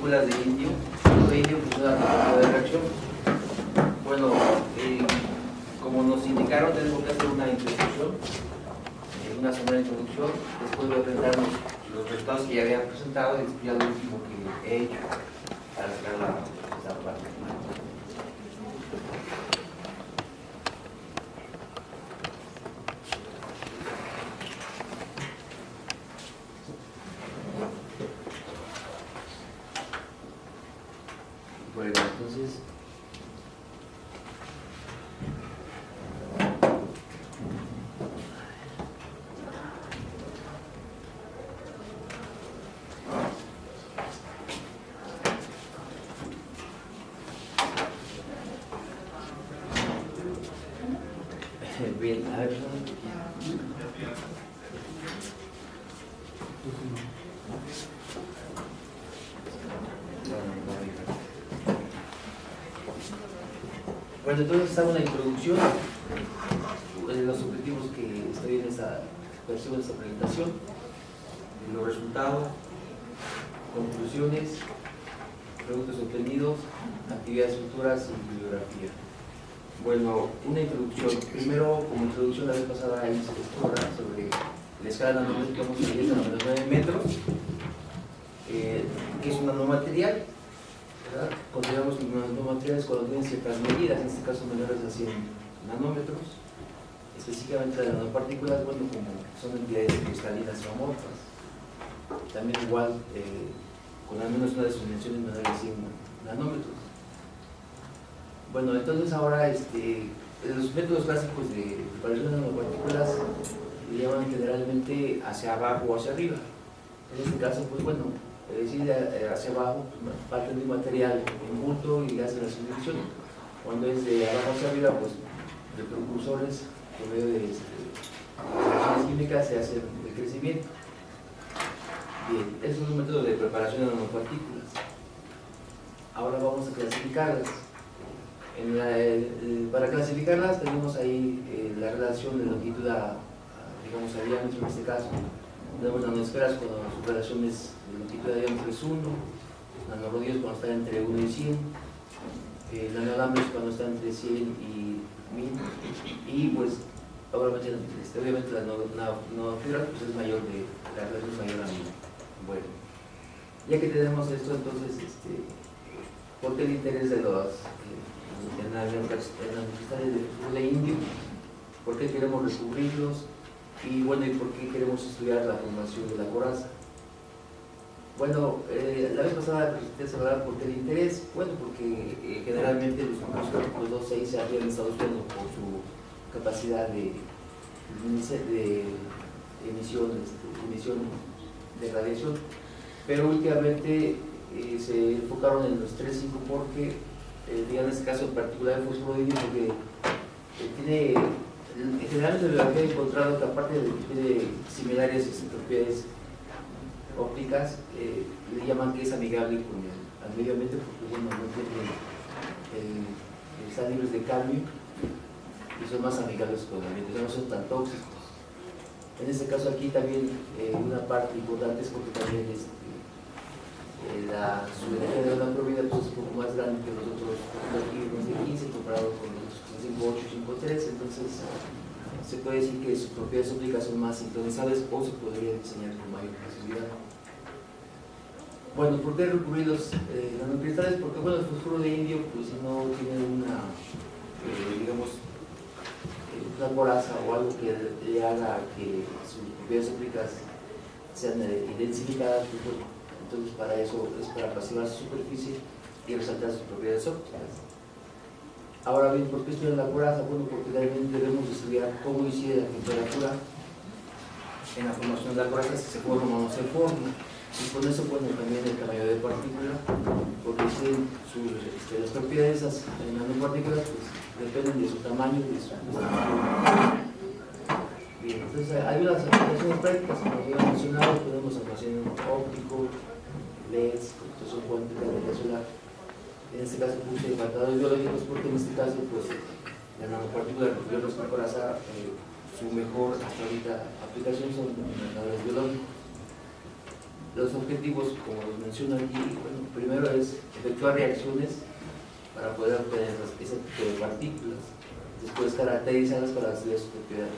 nanopartículas de indio. De indio funciona como de reacción. Bueno, como nos indicaron, tenemos que hacer una introducción, una somera introducción. Después voy a presentar los resultados que ya habían presentado y después ya lo último que he hecho para sacar esa parte. Bueno, entonces bien, a ver. Bueno, entonces está una introducción de los objetivos que estoy en esta versión de esta presentación, los resultados, conclusiones, productos obtenidos, actividades futuras y bibliografía. Bueno, una introducción. Primero, como introducción, la vez pasada hice sobre la escala nanométrica de 10 a 99 metros, que es un nanomaterial. ¿Verdad? Consideramos que los nanomateriales cuando tienen ciertas medidas, en este caso menores a 100 nanómetros, específicamente de nanopartículas, bueno, como son entidades cristalinas o amorfas. También igual, con al menos una de sus dimensiones menores a 100 nanómetros. Bueno, entonces ahora los métodos clásicos de preparación de nanopartículas se llaman generalmente hacia abajo o hacia arriba. En este caso, pues bueno, hacia abajo, parte de un material en bulto y hace la sustitución. Cuando es de abajo hacia arriba, pues de precursores, por medio de reacciones químicas, se hace el crecimiento. Bien, ese es un método de preparación de nanopartículas. Ahora vamos a clasificarlas. Para clasificarlas tenemos ahí la relación de longitud a diámetro en este caso. Tenemos nanosferas cuando su relación es de longitud de diámetro es 1, nanorodios cuando están entre 1 y 100, nanoalambres cuando están entre 100 y 1000, y pues obviamente la nanofibra pues es mayor la relación es mayor a 1000. Bueno, ya que tenemos esto, entonces, ¿por qué el interés de los nanocristales de indio? ¿Por qué queremos descubrirlos? Y bueno, ¿y por qué queremos estudiar la formación de la coraza? Bueno, la vez pasada presenté saber por qué el interés. Bueno, porque generalmente los 2.6 se habían estado estudiando por su capacidad de emisión de radiación, pero últimamente se enfocaron en los 3.5 porque, digamos, en este caso en particular el fósforo de indio, porque tiene, generalmente lo que he encontrado que aparte de que tiene similares propiedades ópticas, le llaman que es amigable con el medio ambiente porque bueno, no tiene, están libres de cadmio y son más amigables con el ambiente, no son tan tóxicos. En este caso aquí también una parte importante es porque también su energía de onda provida pues, es un poco más grande que los otros, aquí los de 15 comparado con los otros que son 5.8 y 5.3, entonces se puede decir que sus propiedades ópticas son más sincronizadas o se podría diseñar con mayor precisidad. Bueno, ¿por qué recurrir los nanocristales? Porque bueno, el fósforo de indio pues no tiene una, digamos, una coraza o algo que le haga que sus propiedades ópticas sean identificadas, pues, entonces para eso es para pasivar su superficie y resaltar sus propiedades ópticas. Ahora bien, ¿por qué estudiar la coraza? Bueno, porque realmente debemos estudiar cómo incide la temperatura en la formación de la coraza, si se forma o no se forma. Y con eso, bueno, también el tamaño de partícula, porque las propiedades de esas nanopartículas pues, dependen de su tamaño y de su estructura. Bien, entonces hay unas aplicaciones prácticas, como ya he mencionado, tenemos almacenamiento óptico, LEDs, computación cuántica, energía solar. En este caso puse marcadores biológicos porque en este caso pues, la nanopartícula recurrió nuestra coraza, su mejor hasta ahorita aplicación son marcadores biológicos. Los los objetivos, como los menciono aquí, bueno, primero es efectuar reacciones para poder obtener ese tipo de partículas, después caracterizarlas para estudiar sus propiedades,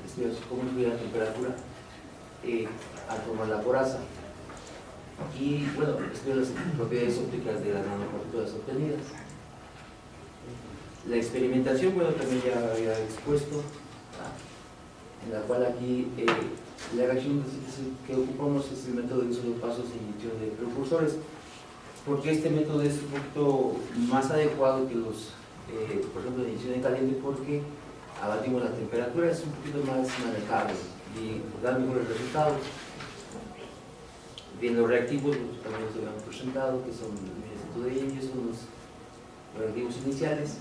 estudiar cómo influye la temperatura al formar la coraza, y bueno, estudiar las propiedades ópticas de las nanopartículas obtenidas. La experimentación, bueno, también ya había expuesto, en la cual aquí la reacción que ocupamos es el método de uso de pasos e inyección de precursores, porque este método es un poquito más adecuado que los, por ejemplo, de inyección en caliente, porque abatimos la temperatura, es un poquito más manejable y da mejores resultados. Bien, los reactivos también los habíamos presentado, que son el método de indio, son los reactivos iniciales.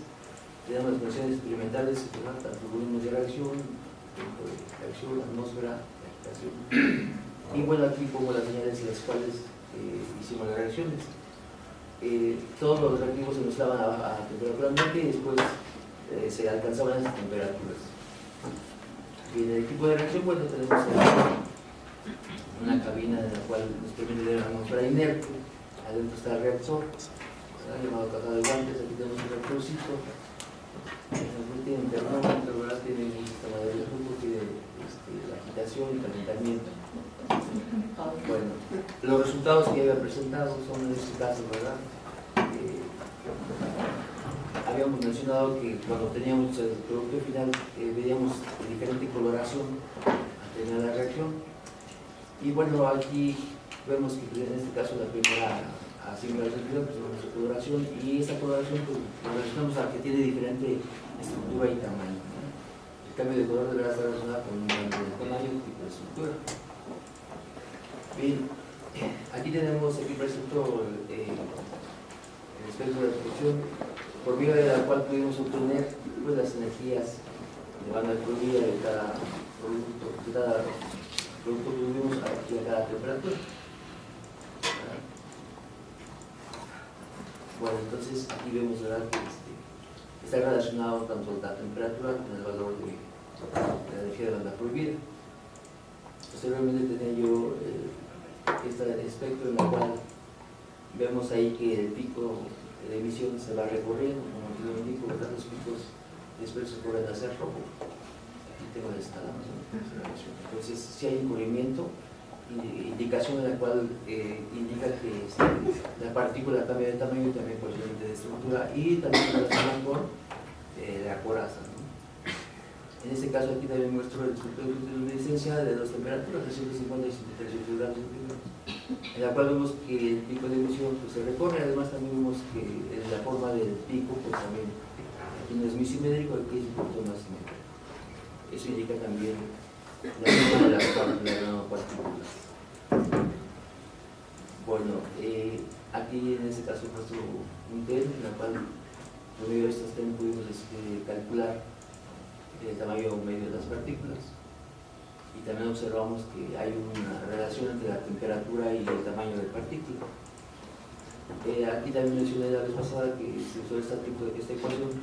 Tenemos las condiciones experimentales, tanto volúmenes de reacción, tiempo de reacción, atmósfera, agitación. Y bueno, aquí pongo las señales en las cuales hicimos las reacciones. Todos los reactivos se mezclaban a temperatura ambiente y después se alcanzaban esas temperaturas. Y en el equipo de reacción, bueno, tenemos una cabina en la cual nos permite ver la atmósfera inerte. Adentro está el reactor, llamado caja de guantes. Aquí tenemos un reactorcito. Tiene un termómetro, ¿verdad? Tiene un sistema de flujo, tiene la agitación y calentamiento. Bueno, los resultados que ya había presentado son en este caso, ¿verdad? Habíamos mencionado que cuando teníamos el producto final veíamos diferente coloración al terminar la reacción. Y bueno, aquí vemos que en este caso la primera simulación pues es nuestra coloración, y esta coloración pues la relacionamos a que tiene diferente estructura y tamaño, ¿no? El cambio de color deberá estar relacionado con un cambio de tamaño y tipo de estructura. Bien, aquí tenemos, aquí presento el espectro de absorción, por medio de la cual pudimos obtener pues, las energías de banda fluida de cada producto que tuvimos aquí a cada temperatura. Bueno, entonces aquí vemos, ¿verdad?, que está relacionado tanto la temperatura con el valor de la energía de banda prohibida. Posteriormente tenía yo este espectro en el cual vemos ahí que el pico de emisión se va recorriendo, como aquí lo indico, ¿verdad? Los picos después se corren a ser rojo. Aquí tengo la escala más o menos. Entonces, si hay un corrimiento, indicación en la cual indica que la partícula cambia de tamaño y también posiblemente de estructura, y también se relaciona con la coraza, ¿no? En este caso aquí también muestro el espectro de luminiscencia de dos temperaturas, de 150 y 138 grados centígrados, en la cual vemos que el pico de emisión pues, se recorre. Además también vemos que la forma del pico pues también aquí no es muy simétrico, aquí es un poquito más simétrico. Eso indica también la forma de las nanopartículas. Bueno, aquí en este caso muestro un TEN en la cual por medio de estos TEN pudimos calcular el tamaño medio de las partículas, y también observamos que hay una relación entre la temperatura y el tamaño de partícula. Aquí también mencioné la vez pasada que se usó esta ecuación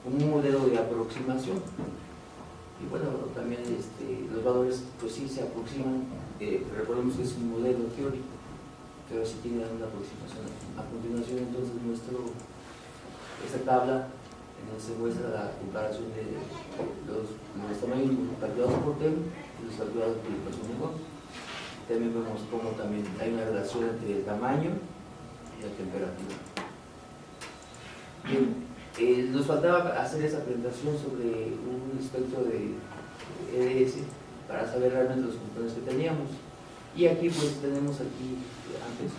como un modelo de aproximación, y bueno, también los valores pues sí se aproximan. Recordemos que es un modelo teórico, pero sí tiene una aproximación. A continuación entonces muestro esta tabla en donde se muestra la comparación de los tamaños calculados por TEM y los calculados por ecuación de Gauss. También vemos cómo también hay una relación entre el tamaño y la temperatura. Bien, nos faltaba hacer esa presentación sobre un espectro de EDS para saber realmente los componentes que teníamos. Y aquí pues tenemos aquí antes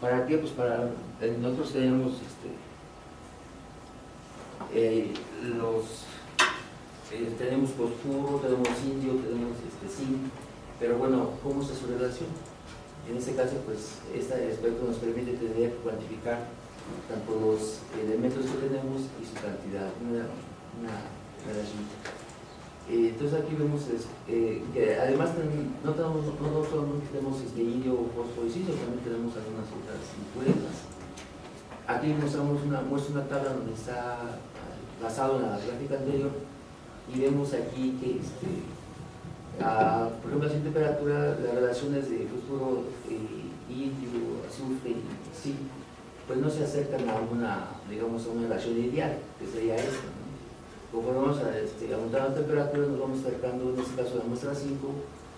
¿para qué? Pues para nosotros tenemos tenemos fosfuro, tenemos indio, tenemos zinc, pero bueno, ¿cómo es su relación? En este caso pues este espectro nos permite cuantificar tanto los elementos que tenemos y su cantidad, una relación. Entonces aquí vemos que además no solamente tenemos indio, fósforo y silicio, también tenemos algunas otras impurezas. Aquí muestra una tabla donde está basado en la gráfica anterior, y vemos aquí que por ejemplo, sin temperatura, las relaciones de fósforo, indio, azufre y zinc, pues no se acercan a una, digamos, a una relación ideal, que sería esta, ¿no? Conforme vamos aumentando la temperatura, nos vamos acercando, en este caso la muestra 5,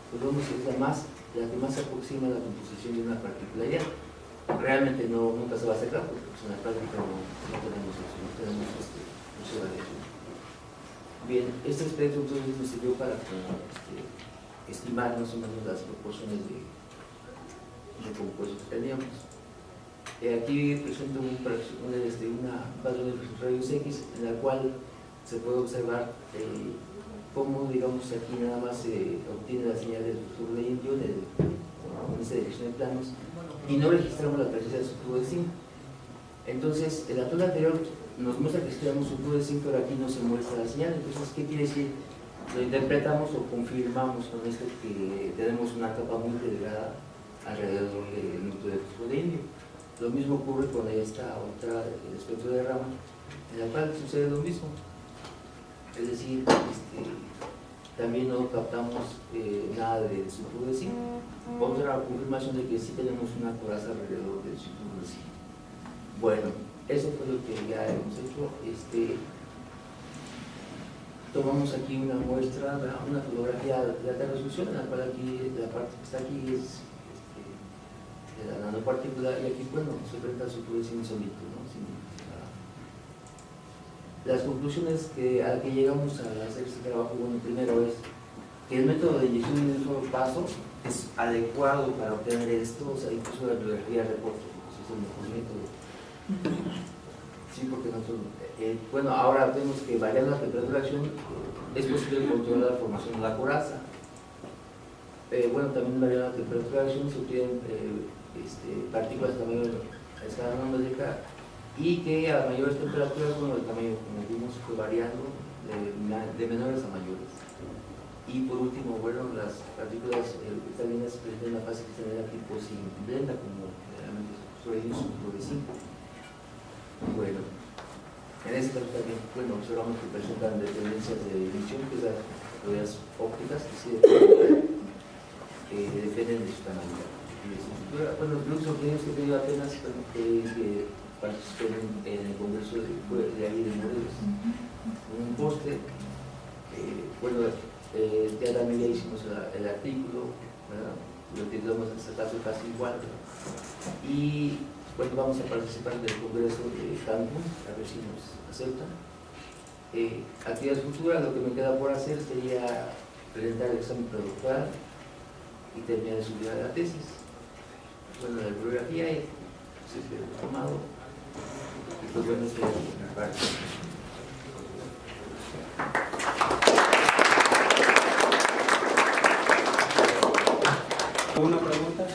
pues vemos que es la que más se aproxima a la composición de una particularidad. Realmente nunca se va a acercar, porque pues, en la práctica no tenemos eso, no tenemos mucha variación. Bien, este experimento entonces nos sirvió para estimar más o menos las proporciones de compuestos que teníamos. Aquí presento un patrón de rayos X en la cual se puede observar cómo, digamos, aquí nada más se obtiene la señal del flujo de indio en esta dirección de planos y no registramos la presencia del flujo de zinc. Entonces, el atol anterior nos muestra que tenemos un flujo de zinc, pero aquí no se muestra la señal. Entonces, ¿qué quiere decir? Lo interpretamos o confirmamos con esto que tenemos una capa muy delgada alrededor del núcleo del flujo de indio. Lo mismo ocurre con esta otra, el espectro de rama, en la cual sucede lo mismo. Es decir, también no captamos nada de sulfuro de zinc. Otra confirmación de que sí tenemos una coraza alrededor del sulfuro de zinc. Bueno, eso fue lo que ya hemos hecho. Tomamos aquí una muestra, una fotografía de alta resolución, en la cual aquí, la parte que está aquí es de la nanopartícula, y aquí, bueno, se presenta el sulfuro de zinc solito, ¿no? Las conclusiones a las que llegamos al hacer este trabajo, bueno, primero es que el método de inyección en un solo paso es adecuado para obtener esto, o sea, incluso la bibliografía reporta que es el mejor método. Sí, porque nosotros, bueno, ahora tenemos que variar la temperatura de acción, es posible controlar la formación de la coraza. Bueno, también variando la temperatura de acción se obtienen partículas de tamaño a escala nanométrica, y que a mayores temperaturas, bueno, el tamaño, como vimos, fue variando de menores a mayores. Y por último, bueno, las partículas cristalinas presentan una fase cristalina tipo sin blenda, como generalmente suele ir sulfuro de zinc. Bueno, en este caso también, bueno, observamos que presentan dependencias de emisión, que es las propiedades ópticas, que sí dependen de su tamaño. Bueno, los objetivos que he pedido apenas que participen en el congreso de ahí de Morelos. Un poste, bueno, ya también ya hicimos el artículo, ¿verdad? Lo titulamos en este caso casi igual, ¿verdad? Y bueno, vamos a participar del congreso de Cancún, a ver si nos aceptan. Actividades futuras, lo que me queda por hacer sería presentar el examen predoctoral y terminar de subir a la tesis. Bueno, la bibliografía se quedó formado. Y pues bueno, esta es mi parte. ¿Una pregunta?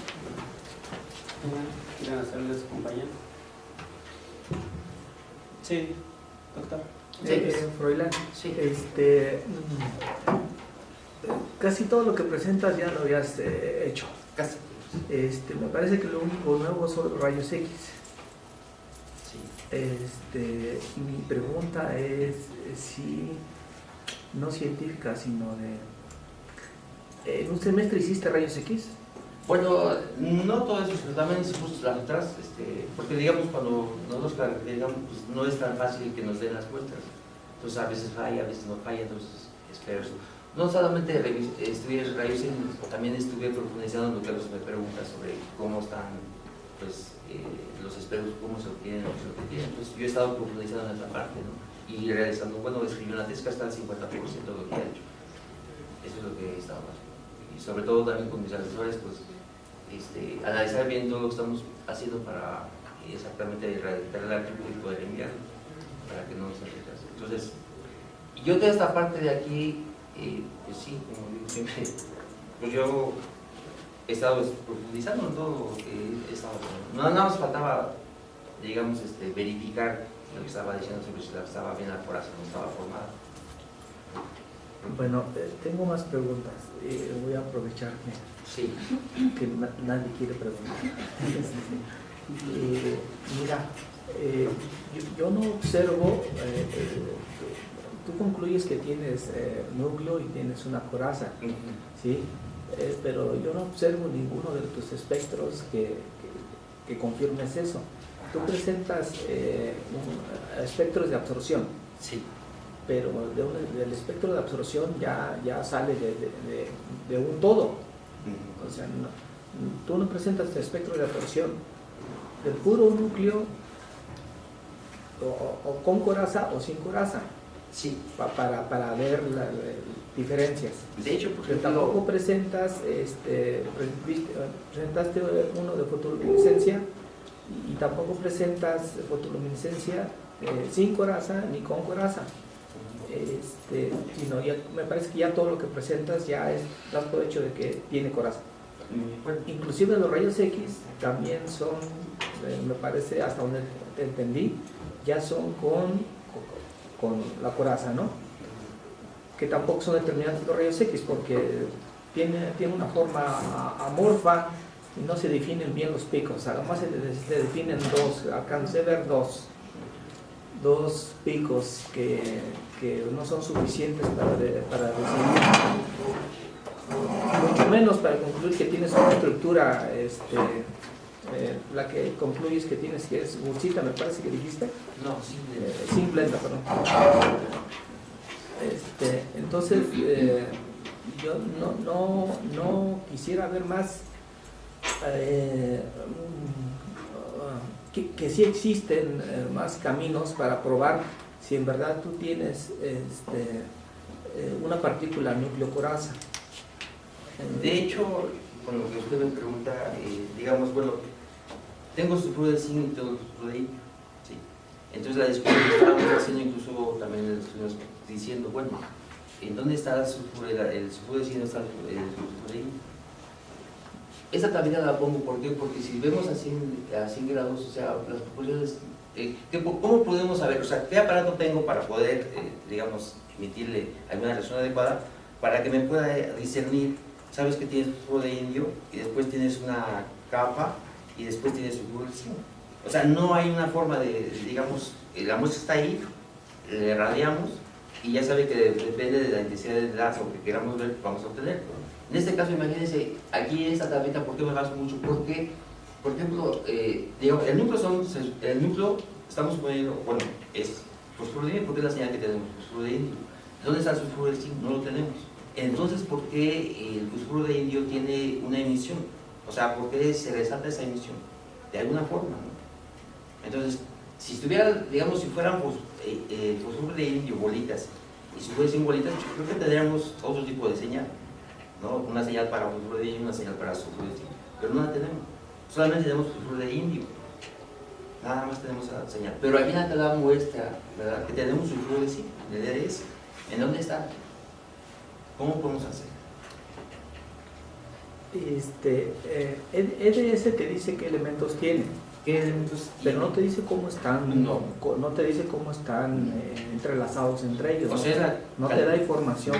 ¿Quieren hacerle a su compañero? Sí, doctor. Froilán, Sí. Casi todo lo que presentas ya lo habías hecho. Casi. Me parece que lo único nuevo son los rayos X. Sí. Mi pregunta es si no científica, sino de... ¿En un semestre hiciste rayos X? Bueno, no todo eso, pero también hicimos las otras, porque digamos cuando nosotros digamos, pues, no es tan fácil que nos den las muestras. Entonces a veces falla, a veces no falla, entonces espero eso. No solamente estudié rayos X, también estuve profundizando en lo que me preguntas sobre cómo están pues, los espejos, cómo se obtienen, lo que se obtienen. Entonces yo he estado profundizando en esa parte, ¿no? Y realizando, bueno, escribí una tesis que está al 50% de lo que he hecho. Eso es lo que he estado haciendo. Y sobre todo también con mis asesores, pues, analizar bien todo lo que estamos haciendo para exactamente redactar el artículo y poder enviarlo, para que no se retrase. Entonces, yo toda esta parte de aquí, pues sí, como digo siempre, pues yo he estado profundizando en todo lo que he estado haciendo. Nada más faltaba, digamos, verificar lo que estaba diciendo sobre si estaba bien la coraza, no estaba formada. Bueno, tengo más preguntas. Voy a aprovecharme Sí. que nadie quiere preguntar. Mira, yo no observo tú concluyes que tienes núcleo y tienes una coraza, ¿sí? Pero yo no observo ninguno de tus espectros que confirmes eso. Tú presentas espectros de absorción, Sí. pero del espectro de absorción ya sale de un todo. O sea, tú no presentas el espectro de absorción del puro núcleo o con coraza o sin coraza, Sí. para ver las diferencias. De hecho, por Pero ejemplo, tampoco presentaste uno de fotoluminiscencia y tampoco presentas fotoluminiscencia sin coraza ni con coraza. Sino ya, me parece que ya todo lo que presentas ya das por hecho de que tiene coraza. bueno, Inclusive los rayos X también son, me parece, hasta donde te entendí, ya son con la coraza, ¿no? Que tampoco son determinantes los rayos X porque tiene una forma amorfa y no se definen bien los picos. Además se definen dos, alcancé a ver dos picos que no son suficientes para decidir, mucho menos para concluir que tienes una estructura, la que concluyes que tienes, que es bursita, me parece que dijiste, no, sí. simplenta, perdón. Entonces, yo no quisiera ver más, que sí existen más caminos para probar si en verdad tú tienes una partícula núcleo coraza. De hecho, con lo que usted me pregunta, digamos, bueno, tengo sulfuro de zinc y tengo sulfuro de indio, ¿sí? Entonces la discusión que estábamos haciendo, incluso también estuvimos diciendo, bueno, ¿en dónde está el sulfuro de zinc? ¿Dónde está el sulfuro de indio? Esta tablita la pongo, ¿por qué? Porque si vemos a 100 grados, o sea, las proporciones, ¿cómo podemos saber? O sea, ¿qué aparato tengo para poder, digamos, emitirle alguna reacción adecuada para que me pueda discernir? Sabes que tienes sulfuro de indio y después tienes una capa y después tienes sulfuro de zinc. O sea, no hay una forma de, digamos, la muestra está ahí, le radiamos y ya sabe que depende de la intensidad del lazo que queramos ver, vamos a obtener. En este caso, imagínense, aquí en esta tableta, ¿por qué me baso mucho? Porque, por ejemplo, digamos, el núcleo estamos poniendo, bueno, es fosfuro de indio porque es la señal que tenemos, fosfuro de indio. ¿Dónde está el sulfuro de zinc? No lo tenemos. Entonces, ¿por qué el fosfuro de indio tiene una emisión? O sea, ¿por qué se resalta esa emisión? De alguna forma, ¿no? Entonces, si estuviera, digamos, si fueran fosfuro de indio, bolitas, y si fuesen bolitas, yo creo que tendríamos otro tipo de señal, ¿no? Una señal para fosfuro de indio y una señal para sulfuro de zinc. Pero no la tenemos. Solamente tenemos fosfuro de indio. Nada más tenemos esa señal. Pero aquí en la muestra, ¿verdad? Que tenemos sulfuro de zinc, de DDS. ¿En dónde está? ¿Cómo podemos hacer? EDS te dice qué elementos tiene, ¿Qué elementos pero no tiene? te dice cómo están, No. no te dice cómo están entrelazados entre ellos. O sea, no te da información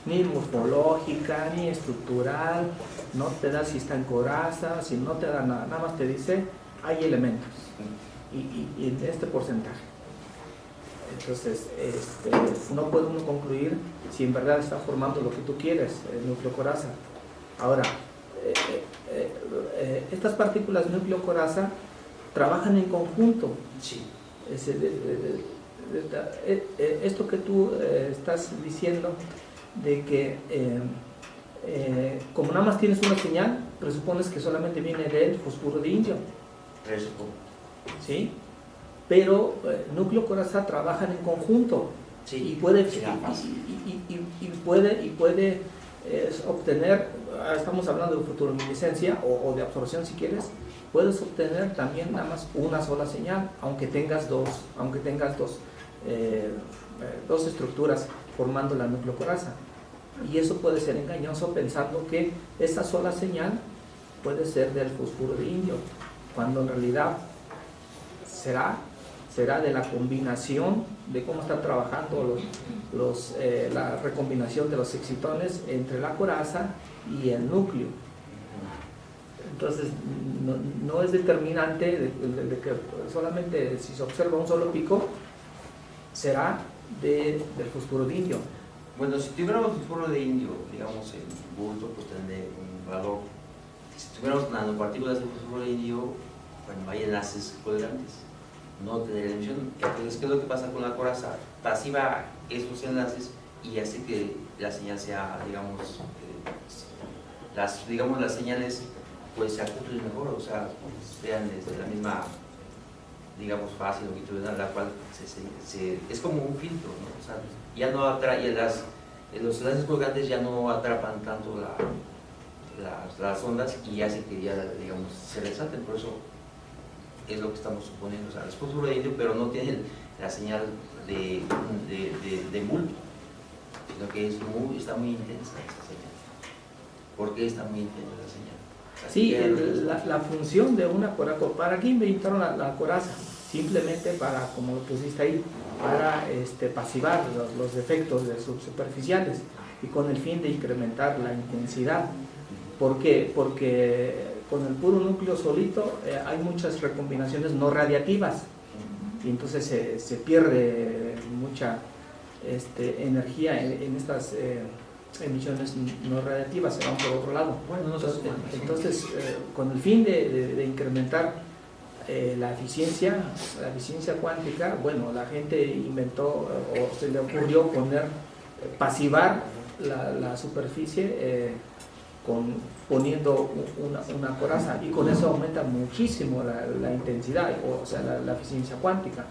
ni morfológica, ni estructural, no te da si está en coraza, si no te da nada, nada más te dice hay elementos y en este porcentaje. Entonces, no puede uno concluir si en verdad está formando lo que tú quieres, el núcleo coraza. Ahora, estas partículas núcleo coraza trabajan en conjunto. Sí. Esto que tú estás diciendo de que como nada más tienes una señal, presupones que solamente viene del fosfuro de indio, Presupongo. ¿sí? Pero núcleo coraza trabajan en conjunto. Sí. Y puede, será fácil. puede obtener, estamos hablando de fotoluminiscencia o de absorción si quieres, puedes obtener también nada más una sola señal, aunque tengas dos estructuras formando la núcleo coraza. Y eso puede ser engañoso pensando que esa sola señal puede ser del fosfuro de indio, cuando en realidad será de la combinación de cómo están trabajando la recombinación de los excitones entre la coraza y el núcleo. Entonces, no es determinante de que solamente si se observa un solo pico, será del fósforo de indio. Bueno, si tuviéramos fósforo de indio, digamos, en bulto, pues tendría un valor. Si tuviéramos nanopartículas de fósforo de indio, bueno, hay enlaces colgantes, no tendría emisión. Entonces, ¿qué es lo que pasa con la coraza? Pasiva esos enlaces y hace que la señal sea, digamos, las señales pues se acoplen mejor, o sea, vean desde la misma, digamos, fase longitudinal, la cual es como un filtro, ¿no? O sea, ya no atrae, los enlaces colgantes ya no atrapan tanto las ondas y hace que ya, digamos, se resalten. Por eso es lo que estamos suponiendo. O sea, es fósforo de indio, pero no tienen la señal de bulto, sino que está muy intensa esa señal. ¿Por qué está muy intensa la señal? Sí, la función de una coraza, ¿para qué inventaron la coraza? Simplemente para, como lo pusiste ahí, para pasivar los defectos de superficiales y con el fin de incrementar la intensidad. ¿Por qué? Porque con el puro núcleo solito hay muchas recombinaciones no radiativas y entonces se pierde mucha energía en estas emisiones no radiativas, se van por otro lado. Bueno, entonces con el fin de incrementar la eficiencia cuántica, bueno, la gente inventó o se le ocurrió pasivar la superficie poniendo una coraza, y con eso aumenta muchísimo la intensidad, o sea, la eficiencia cuántica.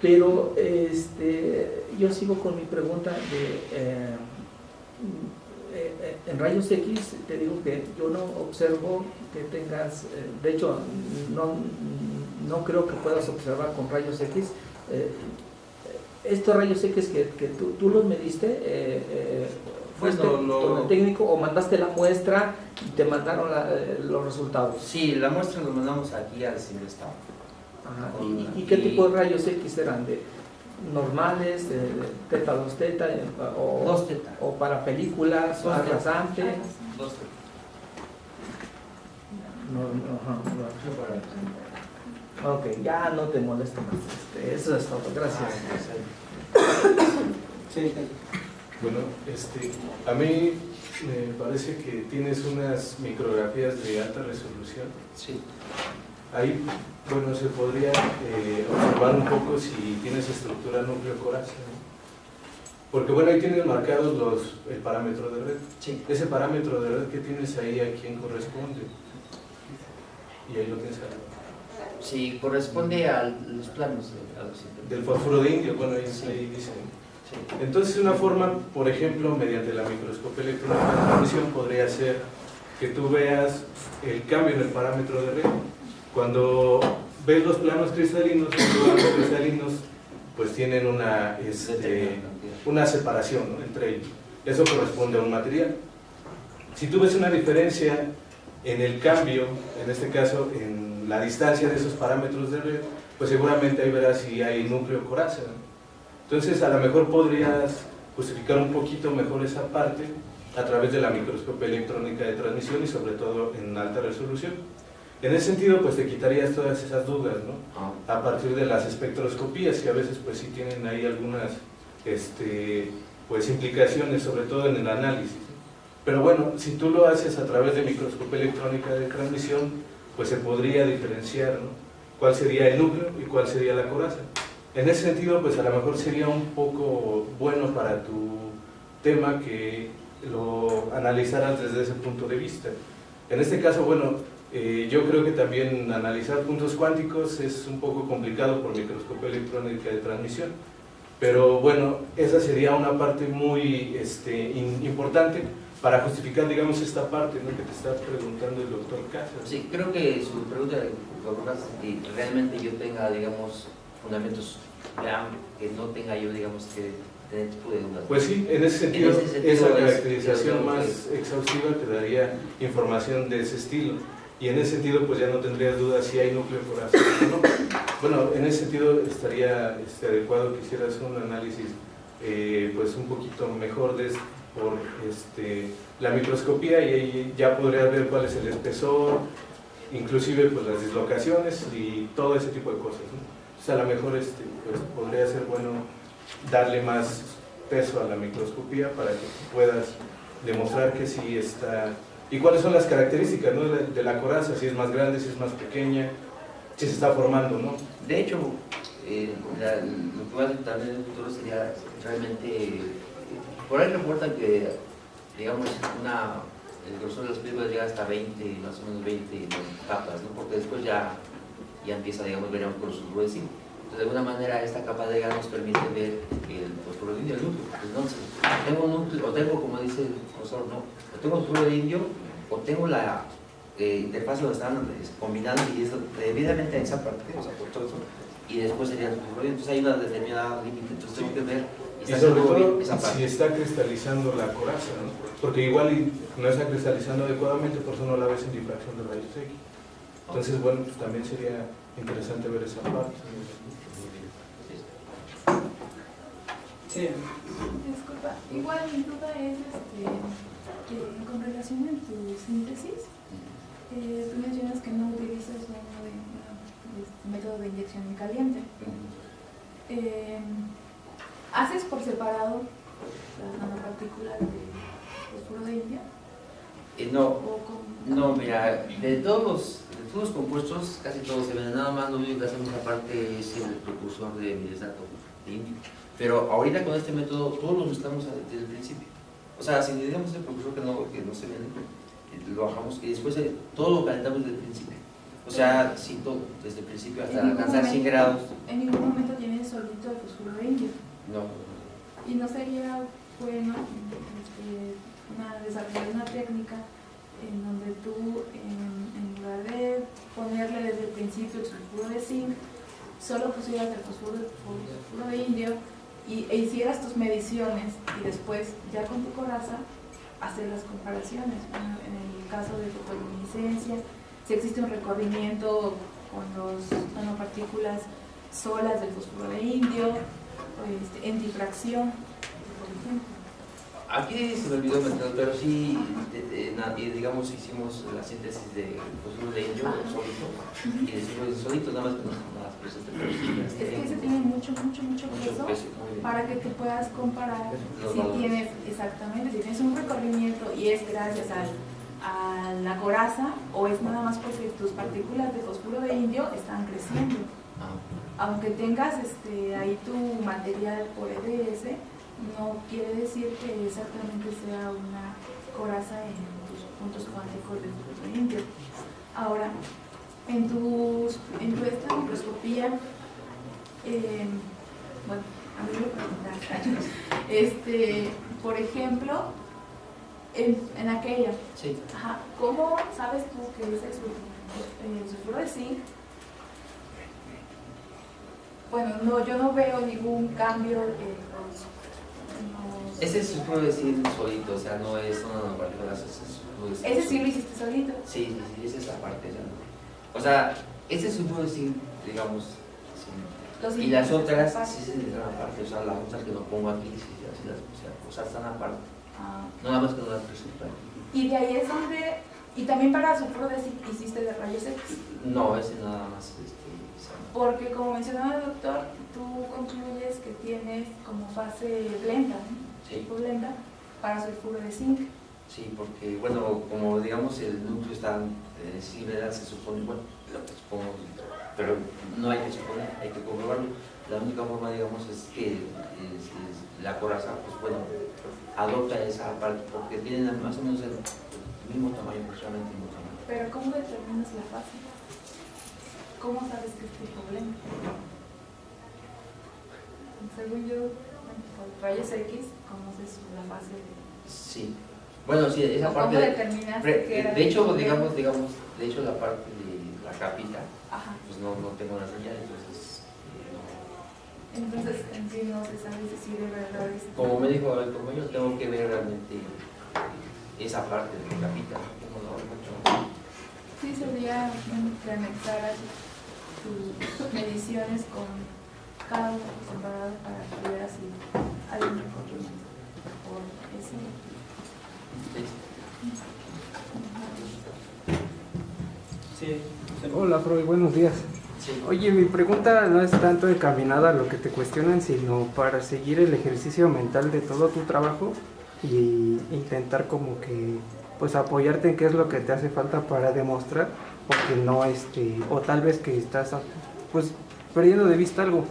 Pero yo sigo con mi pregunta en rayos X. Te digo que yo no observo que tengas, de hecho no creo que puedas observar con rayos X. Estos rayos X que tú los mediste, ¿fuiste con el técnico o mandaste la muestra y te mandaron los resultados? Sí, la muestra la mandamos aquí al CIMESTAO. ¿Y qué tipo de rayos X eran? ¿De normales, de teta 2 teta, o 2 teta, o para películas, o arrasante? 2 teta. Ok, ya no te molesto más. Eso es todo. Gracias. Sí. Bueno, a mí me parece que tienes unas micrografías de alta resolución. Sí. Ahí, bueno, se podría observar un poco si tienes estructura núcleo-coraza, ¿no? Porque, bueno, ahí tienes marcados el parámetro de red. Sí. Ese parámetro de red que tienes ahí, ¿a quién corresponde? Y ahí lo tienes ahí. Sí, corresponde a los planos Del fósforo de indio, bueno, ahí dice. Sí. Entonces, una forma, por ejemplo, mediante la microscopía electrónica de transmisión, podría ser que tú veas el cambio en el parámetro de red. Cuando ves los planos cristalinos, pues tienen una separación, ¿no?, entre ellos. Eso corresponde a un material. Si tú ves una diferencia en el cambio, en este caso en la distancia de esos parámetros de red, pues seguramente ahí verás si hay núcleo coraza, ¿no? Entonces, a lo mejor podrías justificar un poquito mejor esa parte a través de la microscopía electrónica de transmisión y sobre todo en alta resolución. En ese sentido, pues te quitarías todas esas dudas, ¿no? A partir de las espectroscopías, que a veces pues sí tienen ahí algunas pues implicaciones, sobre todo en el análisis. Pero bueno, si tú lo haces a través de microscopía electrónica de transmisión, pues se podría diferenciar, ¿no?, cuál sería el núcleo y cuál sería la coraza. En ese sentido, pues a lo mejor sería un poco bueno para tu tema que lo analizaras desde ese punto de vista. En este caso, bueno, yo creo que también analizar puntos cuánticos es un poco complicado por microscopía electrónica de transmisión, pero bueno, esa sería una parte muy importante para justificar, digamos, esta parte, ¿no?, que te está preguntando el doctor Casas. Sí, creo que su pregunta es que realmente yo tenga, digamos, fundamentos que no tenga yo, digamos, que tener tipo de dudas. Pues sí, en ese sentido esa caracterización más exhaustiva te daría información de ese estilo, y en ese sentido pues ya no tendrías dudas si hay núcleo coraza o no. Bueno, en ese sentido estaría adecuado que hicieras un análisis pues un poquito mejor por la microscopía, y ahí ya podrías ver cuál es el espesor, inclusive pues las dislocaciones y todo ese tipo de cosas, ¿no? Pues a lo mejor pues podría ser bueno darle más peso a la microscopía para que puedas demostrar que sí está. ¿Y cuáles son las características, ¿no?, de la coraza? Si es más grande, si es más pequeña, si se está formando, ¿no? De hecho, lo que va a hacer también en el futuro sería realmente, por ahí reportan que, digamos, el grosor de las películas llega hasta 20, más o menos 20 capas, ¿no? Porque después ya empieza, digamos, veremos con su grueso. Entonces, de alguna manera, esta capa de gas nos permite ver el fósforo de indio, el núcleo. Entonces, tengo un núcleo, o tengo, como dice el profesor, ¿no? O tengo fósforo de indio, o tengo la interfaz donde están combinando y es debidamente en esa parte, o sea, por todo eso, y después sería el fósforo de indio. Entonces, hay una determinada límite, entonces tengo que ver. Y sobre todo si está cristalizando la coraza, ¿no? Porque igual no está cristalizando adecuadamente, por eso no la ves en difracción de rayos X. Entonces, bueno, pues también sería interesante ver esa parte. Sí. Disculpa, igual mi duda es que con relación a tu síntesis, tú mencionas que no utilizas un método de inyección en caliente. ¿Haces por separado las nanopartículas de fósforo de indio? No, mira, de todos los compuestos, casi todos se ven, nada más lo único que hacemos aparte es el precursor de miresato de indio. Pero ahorita con este método todos los estamos desde el principio. O sea, si necesitamos el precursor que no se vende, lo bajamos y después todo lo calentamos desde el principio. O sea, sí, todo, desde el principio hasta alcanzar 100 grados. ¿En ningún momento tienes solito el fósforo de indio? No. ¿Y no sería bueno desarrollar una técnica en donde tú, en lugar de ponerle desde el principio el sulfuro de zinc, solo pusieras el fósforo de indio e hicieras tus mediciones y después, ya con tu coraza, hacer las comparaciones? Bueno, en el caso de fotoluminiscencia, si existe un recubrimiento con las nanopartículas solas del fósforo de indio, en difracción, por ejemplo. Aquí se me olvidó mencionar, pero sí, digamos, hicimos la síntesis de fósforo de indio sólido y de solitos, nada más que no las presentes. Es que ese tiene mucho peso para que tú puedas comparar si tienes, exactamente, si tienes un recorrimiento y es gracias a la coraza o es nada más porque tus partículas de fósforo de indio están creciendo. Aunque tengas ahí tu material por EDS, no quiere decir que exactamente sea una coraza en tus puntos cuánticos de fósforo de indio. Ahora, en tu esta microscopía, bueno, a mí me preguntan, por ejemplo, en aquella, sí. Ajá, ¿cómo sabes tú que es el sulfuro de zinc? Bueno, no, yo no veo ningún cambio en los... Ese es sulfuro de zinc solito, o sea, no es una nanopartícula, ese es sulfuro de zinc. ¿Ese sí lo hiciste solito? Sí, esa es la parte. O sea, ese sulfuro de zinc, digamos, sí. Y las otras, sí se les dan aparte, o sea, las otras que no pongo aquí, sí, así las puse, o sea, están aparte. Nada más que no las presento. Y de ahí es donde... ¿Y también para sulfuro de zinc hiciste de rayos X? No, ese nada más. Porque como mencionaba el doctor, tú concluyes que tienes como fase blenda, ¿no? Sí. Tipo blenda, para sulfuro de zinc. Sí, porque, bueno, como digamos el núcleo está sí, ¿verdad? Se supone, bueno, lo que supongo, pero no hay que suponer, hay que comprobarlo. La única forma, digamos, es que la coraza, pues bueno, adopta esa parte, porque tienen más o menos el mismo tamaño, aproximadamente el mismo tamaño. Pero ¿cómo determinas la fase? ¿Cómo sabes que es tipo blenda? Según yo, por rayos X, conoces la fase de... Sí. Bueno, sí, esa parte... ¿Cómo determinaste que era? De hecho, digamos, de hecho la parte de la capita, Ajá. pues no tengo la señal, entonces... Entonces, en sí no se sabe si de verdad es... Como me dijo el compañero, tengo que ver realmente esa parte de la capita, ¿no? Sí, sería que anexaras tus mediciones con cada uno separado para que veas si hay un recorrimiento por ese. Sí. Hola, profe, buenos días. Sí. Oye, mi pregunta no es tanto encaminada a lo que te cuestionan, sino para seguir el ejercicio mental de todo tu trabajo y intentar como que pues apoyarte en qué es lo que te hace falta para demostrar o que no o tal vez que estás pues perdiendo de vista algo.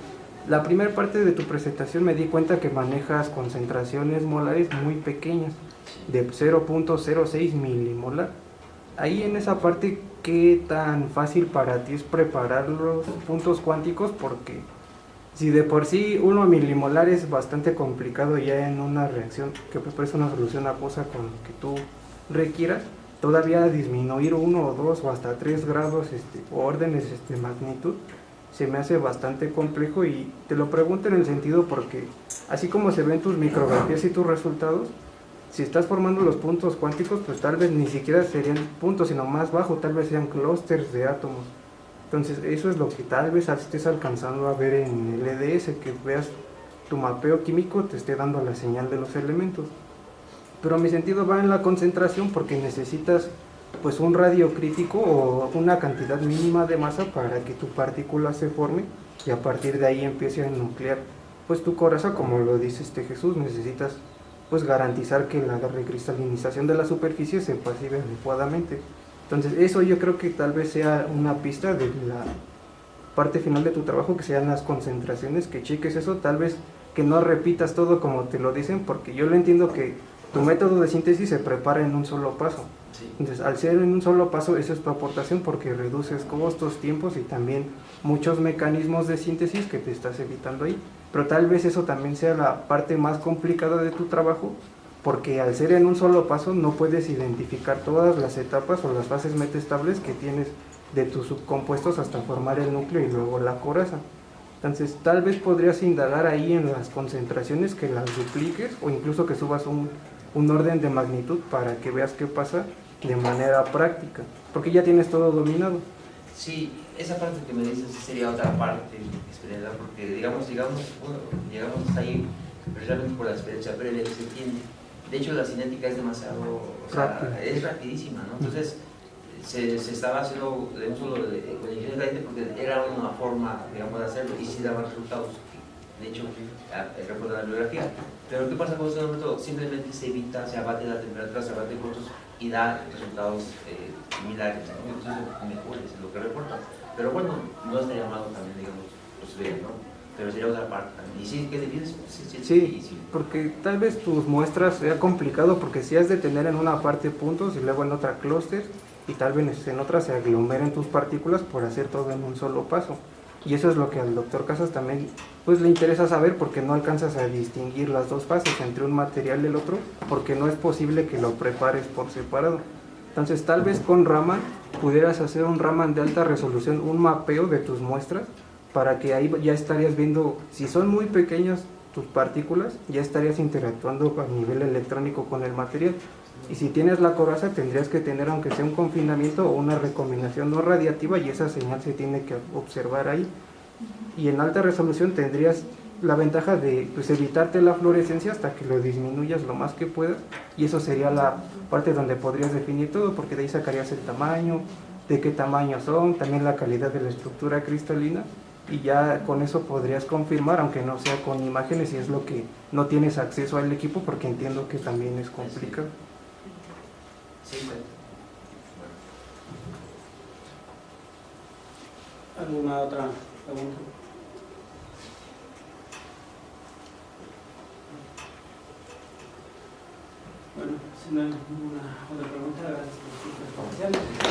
La primera parte de tu presentación me di cuenta que manejas concentraciones molares muy pequeñas, de 0.06 milimolar. Ahí en esa parte, ¿qué tan fácil para ti es preparar los puntos cuánticos? Porque si de por sí 1 milimolar es bastante complicado ya en una reacción que prepares una solución acuosa con lo que tú requieras, todavía disminuir 1 o 2 o hasta 3 grados o órdenes de magnitud se me hace bastante complejo, y te lo pregunto en el sentido porque así como se ven tus micrografías y tus resultados, si estás formando los puntos cuánticos, pues tal vez ni siquiera serían puntos, sino más bajo, tal vez sean clústeres de átomos. Entonces eso es lo que tal vez estés alcanzando a ver en el EDS, que veas tu mapeo químico te esté dando la señal de los elementos. Pero mi sentido va en la concentración, porque necesitas pues un radio crítico o una cantidad mínima de masa para que tu partícula se forme y a partir de ahí empiece a nuclear pues tu coraza, como lo dice Jesús. Necesitas pues garantizar que la recristalización de la superficie se pasive adecuadamente. Entonces eso yo creo que tal vez sea una pista de la parte final de tu trabajo, que sean las concentraciones, que cheques eso, tal vez que no repitas todo como te lo dicen, porque yo lo entiendo que tu método de síntesis se prepara en un solo paso. Sí. Entonces, al ser en un solo paso, esa es tu aportación, porque reduces costos, tiempos y también muchos mecanismos de síntesis que te estás evitando ahí. Pero tal vez eso también sea la parte más complicada de tu trabajo, porque al ser en un solo paso no puedes identificar todas las etapas o las fases metaestables que tienes de tus subcompuestos hasta formar el núcleo y luego la coraza. Entonces, tal vez podrías indagar ahí en las concentraciones, que las dupliques o incluso que subas un orden de magnitud para que veas qué pasa de manera práctica, porque ya tienes todo dominado. Sí, esa parte que me dices sería otra parte experimental, porque digamos, bueno, llegamos hasta ahí precisamente por la experiencia previa que se tiene. De hecho, la cinética es demasiado, o sea, es rapidísima, ¿no? Entonces, se estaba haciendo de un solo con ingeniería caliente porque era una forma, digamos, de hacerlo y sí daba resultados. De hecho, recuerdo la bibliografía. Pero ¿qué pasa con este método? Simplemente se evita, se abate la temperatura, se abate costos y da resultados similares, ¿no? Entonces, mejores, es lo que reporta. Pero bueno, no está llamado también, digamos, pues bien, ¿no? Pero sería otra parte también. Y sí, ¿qué defines? Sí, porque tal vez tus muestras sea complicado, porque si has de tener en una parte puntos y luego en otra clúster, y tal vez en otra se aglomeren tus partículas por hacer todo en un solo paso. Y eso es lo que al doctor Casas también pues le interesa saber, porque no alcanzas a distinguir las dos fases entre un material y el otro, porque no es posible que lo prepares por separado. Entonces tal vez con Raman pudieras hacer un Raman de alta resolución, un mapeo de tus muestras, para que ahí ya estarías viendo, si son muy pequeñas tus partículas, ya estarías interactuando a nivel electrónico con el material. Y si tienes la coraza, tendrías que tener, aunque sea un confinamiento o una recombinación no radiativa, y esa señal se tiene que observar ahí. Y en alta resolución tendrías la ventaja de pues, evitarte la fluorescencia hasta que lo disminuyas lo más que puedas, y eso sería la parte donde podrías definir todo, porque de ahí sacarías el tamaño, de qué tamaño son, también la calidad de la estructura cristalina, y ya con eso podrías confirmar, aunque no sea con imágenes, si es lo que no tienes acceso al equipo, porque entiendo que también es complicado. Sí, bueno. ¿Alguna otra pregunta? Bueno, si no hay ninguna otra pregunta, gracias por su presencia.